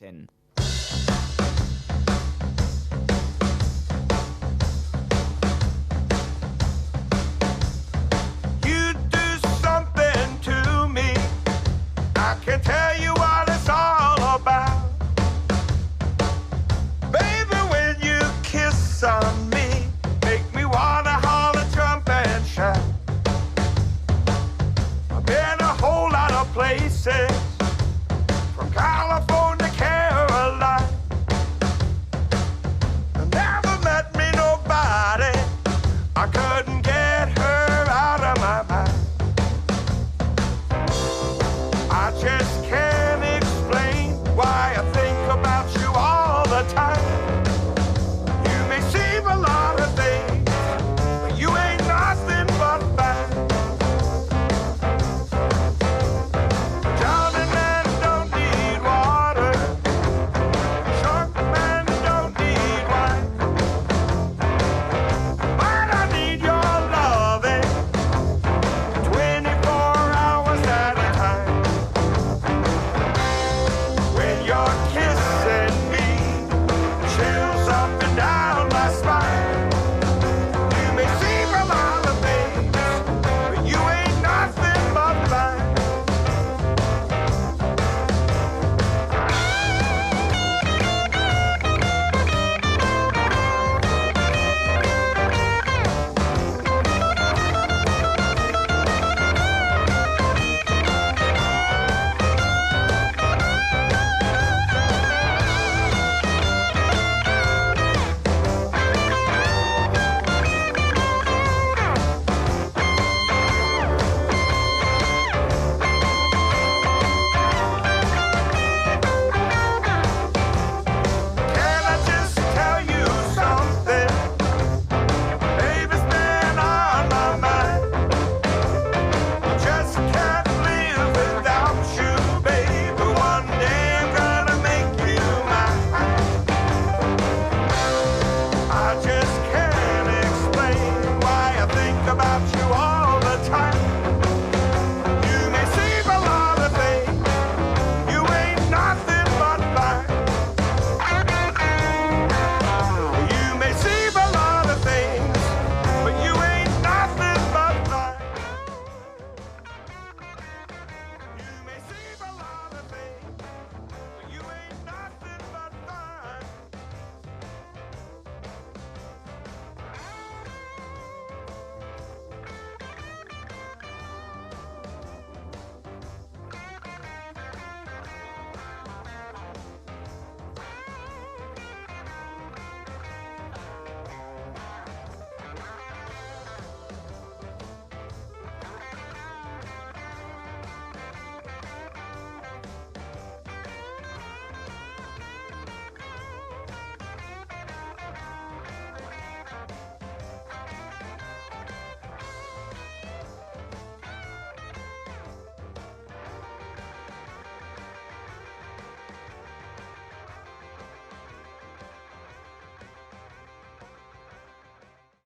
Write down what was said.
10. You do something to me, I can't tell you what it's all about. Baby, when you kiss on me, make me wanna holler, jump and shout. I've been a whole lot of places, from California to Carolina. I never met me nobody, I couldn't get her out of my mind. I just can't explain why I think about